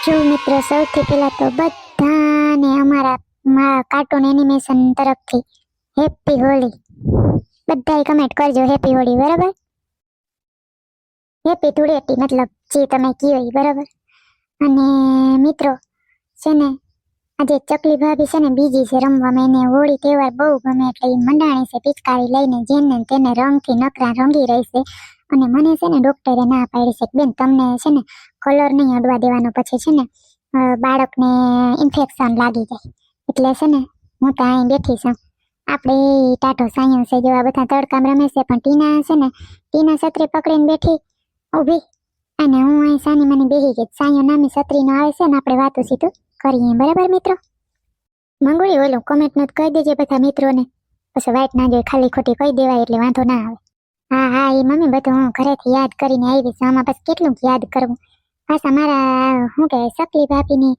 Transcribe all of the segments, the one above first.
જો મિત્રો સૌથી પહેલા તો બધાને અમારા કાર્ટૂન એનિમેશન તરફથી હેપી હોલી. બધાએ કમેન્ટ કરજો હેપી હોલી, બરાબર? હેપી ધૂળેટી મતલબ જે તમે કયો એ, બરાબર? અને મિત્રો છે ને આજે ચકલી ભાભી છે ને બીજી છે રમવામાં. એને હોળી તહેવાર બહુ ગમે એટલે એ મંડાણી છે પિચકારી લઈને જેને તેને રંગથી નકરા રંગી રહી છે. અને મને છે ને ડોક્ટરે ના પાડી છે કે બેન તમને છે ને કલર નહીં અડવા દેવાનો, પછી છે ને બાળકને ઇન્ફેક્શન લાગી જાય. એટલે છે ને હું તો અહીં બેઠી છું. આપણે ટાઢો સાયો છે જેવા બધા તડકામ રમે છે, પણ ટીના છત્રી પકડીને બેઠી ઊભી, અને હું અહીં સાની મને બેહી ગઈ. સાયો નામી છત્રીનો આવે છે ને આપણે વાતો સીધું કરીએ, બરાબર મિત્રો? મંગુડી ઓલું કોમેન્ટ નું કહી દેજે બધા મિત્રોને, પછી વાઈટ ના જોઈએ, ખાલી ખોટી કહી દેવાય એટલે વાંધો ના આવે. હા એ મમ્મી બધું હું ઘરેથી યાદ કરીને આવી છું. આમાં પછી કેટલું યાદ કરવું. પાછા મારા શું કહેવાય ચકલી ભાભીની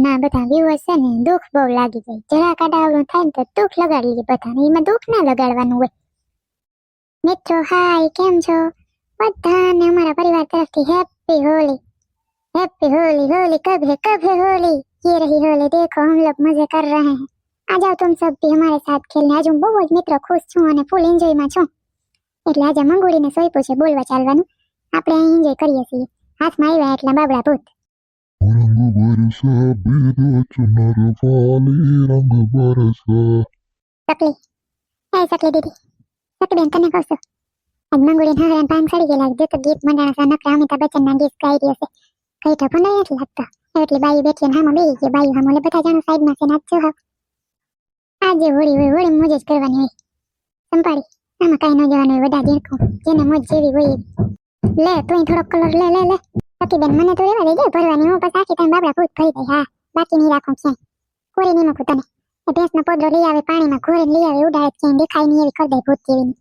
ના બધા વ્યુઅર્સ છે ને દુઃખ બહુ લાગી જાય. જરા કાઢાવડું થાય ને તો દુઃખ લગાડી લે બધાને. એમાં દુઃખ ના લગાડવાનું હોય. મિત્રો હાય, કેમ છો? બધાને અમારા પરિવાર તરફથી હેપી હોલી. हैप्पी होली. होली कब है होली? ये रही होली, देखो हम लोग मजे कर रहे हैं. आ जाओ तुम सब भी हमारे साथ खेलने. आज હું બહુ જ મિત્રો ખુશ છું અને ફૂલ એન્જોયમાં છું. એટલે આજે મંગુડીને સોઈપું છે બોલવા ચાલવાનું. આપણે અહીં એન્જોય કરીએ છીએ. હાથમાં આવ્યા એટલા બાબડા ભૂત. રંગ બરસા બેરો ચુનર વાલી રંગ બરસા. સકલી દીદી, સકલી બેન તને કહું છું, આજ મંગુડીને હરાન પાંગ સડી ગયેલા. જો તો ગીત મંડાણા સા નકરા અમિતાભ બચ્ચનના ગીત ગાઈ રહ્યો છે. કઈ તો પણ નથી લાગતા. એટલે બાઈ બેઠી ને હામાં બેહી ગઈ. બાઈ હામાં એટલે બધા જાણો સાઈડમાં છે. નાચજો હા. આજે હોળી હોય, હોળી મોજ જ કરવાની હોય. સંપાડી આમાં કઈ ન જવાનું હોય. વડા ઝીણકું જેને મોજ જેવી હોય. લે તું થોડોક કલર લે. સકી બેન મને તો રેવા દેજે ભરવાની. હું પછી આખી ટાઈમ બાબડા ભૂત ભરી દઈ. હા બાકી નહીં રાખું ક્યાંય. કોરી નહીં મૂકું તને. એ ભેંસનો પોદરો લઈ આવે પાણીમાં ઘોરીને લઈ આવે ઉડાડે ક્યાંય દેખાય નહીં એવી કરી દે ભૂત જેવી.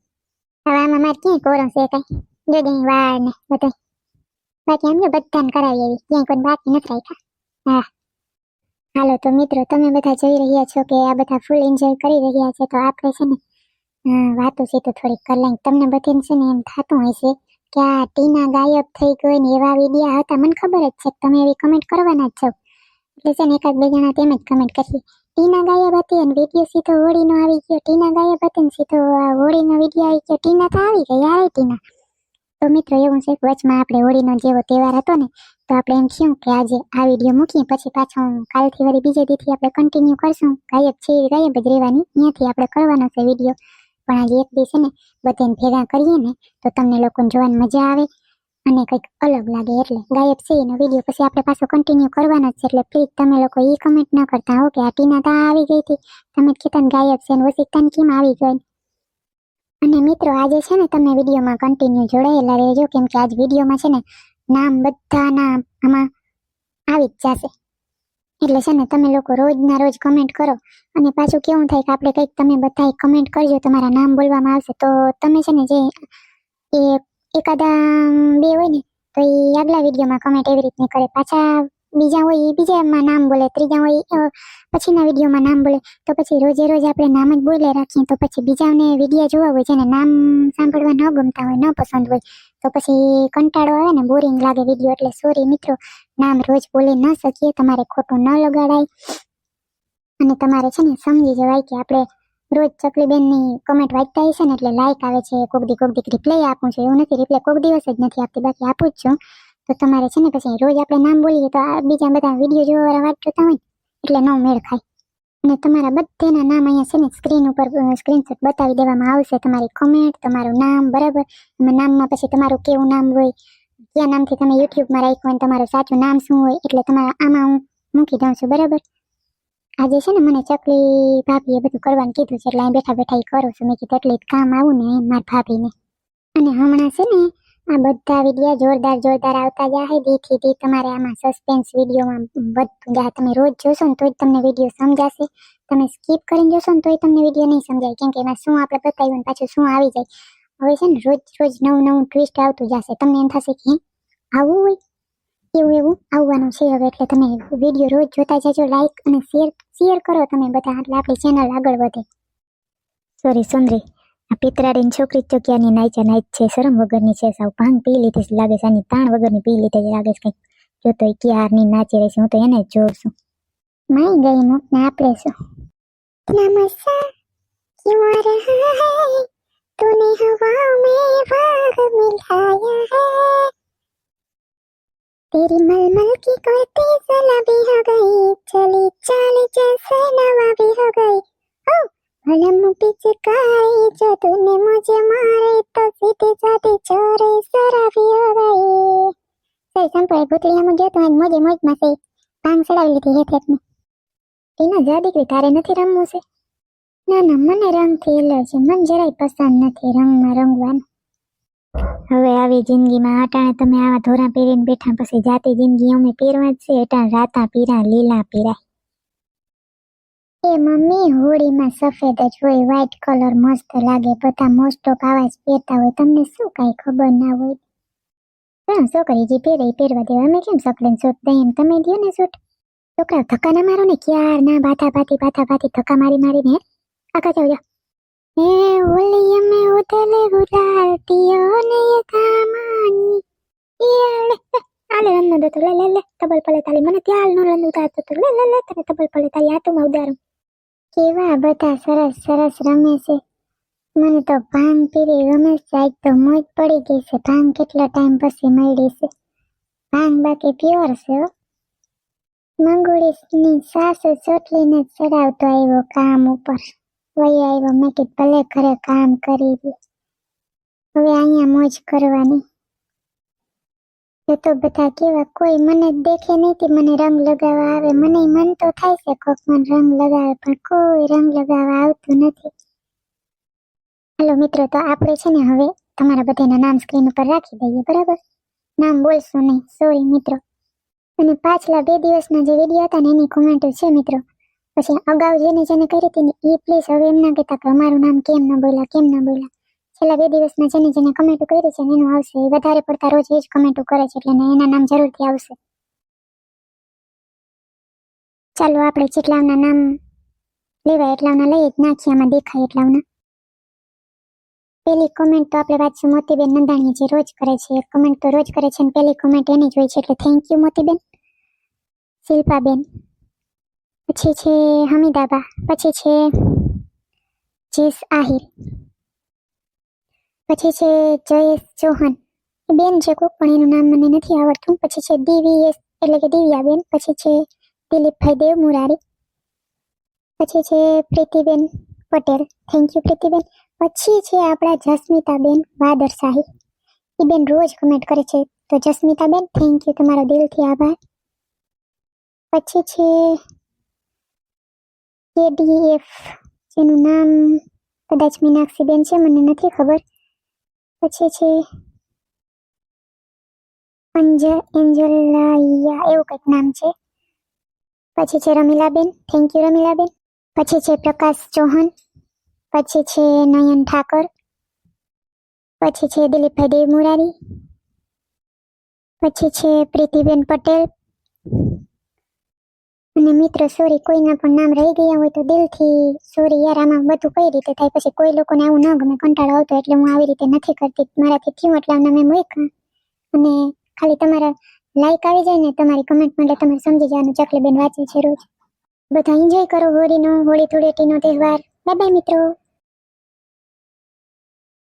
હવે આમાં મારે ક્યાંય કોરો છે કઈ જોડી વાળ ને બધું. બાકી એમ બધાને કરાવી એવી ક્યાંય કોઈ બાકી નથી રાખ્યા. હા હાલો તો મિત્રો તમે બધા જોઈ રહ્યા છો કે આ બધા ફૂલ એન્જોય કરી રહ્યા છે. તો આપણે છે ને વાતો છે તો થોડીક કરી લઈએ. તમને બધાને છે ને એમ થતું હોય છે કે આ ટીના ગાયબ થઈ ગઈ ને એવા વિડીયા હતા. મને ખબર જ છે કે તમે એવી કમેન્ટ કરવાના જ છો. એટલે છે ને એકાદ બે જણા તેમ જ કમેન્ટ કરીએ ટીના ગાયબ હતી અને વિડીયો સીધો હોળીનો આવી ગયો. ટીના ગાયબ હતી ને સીધો હોળીનો વિડીયો આવી ગયો. ટીના તો આવી ગઈ. હાય ટીના. તો મિત્રો એવું છે કે વચમાં આપણે હોળીનો જેવો તહેવાર હતો ને તો આપણે એમ થયું કે આજે આ વિડીયો મૂકીએ પછી પાછો કાલથી વળી બીજે દીથી આપણે કન્ટિન્યુ કરશું. ગાયબ છે ગાયબ જ રહેવાની, ત્યાંથી આપણે કરવાનો છે વિડીયો. પણ આજે એક દી છે ને બધાને ભેગા કરીએ ને તો તમને લોકોને જોવાની મજા આવે અને કંઈક અલગ લાગે. એટલે ગાયબ છે એનો વિડીયો પછી આપણે પાછો કન્ટિન્યુ કરવાનો જ છે. એટલે પ્લીઝ તમે લોકો એ કમેન્ટ ન કરતા હો કે આ ટીના તા આવી ગઈ હતી, તમે કીધું ગાયબ છે ને ઓશિકાને કેમ આવી ગઈ. અને મિત્રો આજે છે ને તમે વિડીયોમાં કન્ટિન્યુ જોડાયેલા રહેજો, કેમ કે આજ વિડીયોમાં છે ને નામ બધાના આમાં આવી જ જશે. એટલે છે ને તમે લોકો રોજના રોજ કમેન્ટ કરો અને પાછું કેવું થાય કે આપણે કંઈક તમે બધા કમેન્ટ કરજો તમારા નામ બોલવામાં આવશે. તો તમે છે ને જે એ એકાદા બે હોય ને તો એ આગલા વિડીયોમાં કમેન્ટ એવી રીતની કરે, પાછા બીજા હોય એ બીજામાં નામ બોલે, ત્રીજા હોય પછીના વિડીયોમાં નામ બોલે. તો પછી રોજે રોજ આપણે નામ જ બોલે રાખીએ તો પછી બીજાને વિડીયો જોવા હોય જેને નામ સાંભળવા ન ગમતા હોય, ન પસંદ હોય તો પછી કંટાળો આવે ને બોરિંગ લાગે વિડીયો. એટલે સોરી મિત્રો, નામ રોજ બોલી ન શકીએ, તમારે ખોટું ન લગાડાય અને તમારે છે ને સમજી જવાય કે આપણે રોજ ચકલીબેનની કમેન્ટ વાંચતા હશે ને એટલે લાઈક આવે છે. કોક દી રિપ્લાય આપું છું, એવું નથી રિપ્લાય કોક દિવસ જ નથી આપતી, બાકી આપું જ છું. તો તમારે છે ને પછી રોજ આપણે નામ બોલીએ તો આ બીજા બધા વિડીયો જોવાવાળા વાત જોતા હોય એટલે ન મેળ ખાય. અને તમારા બધાના નામ અહીંયા છે ને સ્ક્રીન ઉપર સ્ક્રીનશોટ બતાવી દેવામાં આવશે. તમારી કમેન્ટ, તમારું નામ, બરાબર? એમાં નામમાં પછી તમારું કેવું નામ હોય, કયા નામથી તમે યુટ્યુબમાં રાખ્યું હોય, તમારું સાચું નામ શું હોય એટલે તમારા આમાં હું મૂકી દઉં છું, બરાબર? આજે છે ને મને ચકલી ભાભીએ બધું કરવાનું કીધું છે એટલે અહીં બેઠા બેઠા એ કરું છું. મેં કીધું એટલે કામ આવું ને મારા ભાભીને. અને હમણાં છે ને આ બધા વિડીયો જોરદાર આવતા જાય. દીથી દી તમારે આમાં સસ્પેન્સ વિડીયોમાં વધતું જાય. તમે રોજ જોશો ને તોય તમને વિડીયો સમજાશે, તમે સ્કીપ કરીને જોશો ને તોય તમને વિડીયો નહીં સમજાય, કેમ કે એમાં શું આપણે બતાવ્યું ને પાછું શું આવી જાય. હવે છે ને રોજ નવું ટ્વિસ્ટ આવતું જશે. તમને એમ થશે કે આવું હોય, એવું આવવાનું છે હવે. એટલે તમે વિડીયો રોજ જોતા જજો, લાઈક અને શેર કરો તમે બધા, એટલે આપણી ચેનલ આગળ વધે. સોરી સુંદરી, આ પિતરાડીની છોકરી ચોકિયાની નાઈચા નાઈચ છે, શરમ વગરની છે, સાવ ભાંગ પી લીધી લાગે છે, આની તાણ વગરની પી લીધી લાગે છે, કંઈક જો તો એ ક્યારની નાચી રહી છે, હું તો એને જ જોઉં છું. માઈ ગઈ મુક ને આપણે શું નમસ્કાર क्यों आ रहा है तूने हवा में भाग मिलाया है तेरी मलमल की करती सलाबी हो गई चली चाल जैसे नवाबी हो गई ओ भलम पिचकारी जो तूने मुझे मारे तो सीधे साधे चोरे शराबी हो गई सही संपळे ભૂતળિયામાં ગયો તો આજ મોજે મોજમાં છે ભાંગ ચડાવી લીધી હેઠેઠની એના જા દીકરી તારે નથી રમવું છે ના ના મને રંગથી એલર્જી મને જરાય પસંદ નથી રંગમાં રંગવાનું હવે આવી જિંદગીમાં અટાણે તમે આવા ધોરા પહેરીને બેઠા પછી જાતી જિંદગી અમે પહેરવા જ છે. અટાણે રાતા પીરા લીલા પીરા. એ મમ્મી હોળીમાં સફેદ જ હોય વ્હાઈટ કલર મસ્ત લાગે બધા મોસ્ટ ઓફ આવા જ પહેરતા હોય તમને શું કાંઈ ખબર ના હોય હા છોકરી જે પહેરે એ પહેરવા દેવા અમે કેમ સકડીને સૂટ દઈએ એમ તમે દો ને સૂટ છોકરા ધક્કા ના મારો ને ક્યાર ના બાથા ભાતી ધક્કા મારીને આખા જાવ એ હોલી में उतले गुलातियों ने ये कामानी ये आले रन्नो दे तो ले तबल पले ताली મને ત્યાલ નો રન્નો તાતો તો લે તને તબલ પલે તાલી આ તો માં ઉદારું કેવા બધા સરસ રમે છે મને તો ભાંગ પીરી ગમે છે આજ તો મોજ પડી ગઈ છે ભાંગ કેટલા ટાઈમ પછી મળી છે ભાંગ બાકી પ્યોર છે મંગોળીની સાસુ ચોટલીને ચડાવતો આવ્યો કામ ઉપર વહી આવ્યો મેં કીધું ભલે ઘરે કામ કરી લે હવે અહીંયા મોજ કરવાની તો બધા કેવા કોઈ મને દેખે નહીં કે મને રંગ લગાવવા આવે મને મન તો થાય છે કોક મને રંગ લગાવે પણ કોઈ રંગ લગાવવા આવતું નથી હાલો મિત્રો તો આપણે છે ને હવે તમારા બધાના નામ સ્ક્રીન ઉપર રાખી દઈએ બરાબર નામ બોલશું નહીં સોરી મિત્રો અને પાછલા 2 દિવસના જે વિડીયો હતા ને એની કોમેન્ટો છે મિત્રો પછી અગાઉ જેને કરી હતી એ પ્લીઝ હવે એમ ના કહેતા કે અમારું નામ કેમ ન બોલ્યા છેલ્લા 2 દિવસમાં જેને કમેન્ટો કરી છે એનું આવશે એ વધારે પડતા રોજ એ જ કમેન્ટો કરે છે એટલે એના નામ જરૂરથી આવશે ચાલો આપણે જેટલાના નામ લેવાય એટલાના લઈએ જ નાખીએ આમાં દેખાય એટલાના પેલી કોમેન્ટ તો આપણે વાંચશું મોતીબેન નંદાણી જે રોજ કરે છે કમેન્ટ તો રોજ કરે છે અને પેલી કોમેન્ટ એની જ હોય છે એટલે થેન્ક યુ મોતીબેન શિલ્પાબેન પછી છે હમીદાબા પછી છે જેસ આહિર પછી છે જયેશ ચૌહાણ એ બેન છે કોક પણ એનું નામ મને નથી આવડતું પછી છે દિવ્યેશ એટલે કે દિવ્યાબેન પછી છે દિલીપભાઈ દેવ મુરારી પછી છે પ્રીતિબેન પટેલ થેન્ક યુ પ્રીતિબેન પછી છે આપણા જસ્મિતાબેન વાદરશાહી એ બેન રોજ કમેન્ટ કરે છે તો જસ્મિતાબેન થેન્ક યુ તમારો દિલથી આભાર પછી છે KDF જેનું નામ કદાચ મીનાક્ષીબેન છે મને નથી ખબર પછી છે એન્જલાયા એવું કંઈક નામ છે પછી છે રમીલાબેન થેન્ક યુ રમીલાબેન પછી છે પ્રકાશ ચૌહાણ પછી છે નયન ઠાકર પછી છે દિલીપભાઈ દેવ મુરારી પછી છે પ્રીતિબેન પટેલ અને મિત્રો સોરી કોઈના પણ નામ રહી ગયા હોય તો દિલથી સોરી યાર આમાં બધું કઈ રીતે થાય પછી કોઈ લોકોને આવું ન ગમે કંટાળો આવતો એટલે હું આવી રીતે નથી કરતી મારાથી થયું એટલે મેં મૂક્યા અને ખાલી તમારા લાઈક આવી જાય ને તમારી કમેન્ટ માટે તમારે સમજી જવાનું ચકલીબેન વાંચે છે રોજ બધા એન્જોય કરો હોળી ધૂળેટીનો તહેવાર બાય બાય મિત્રો.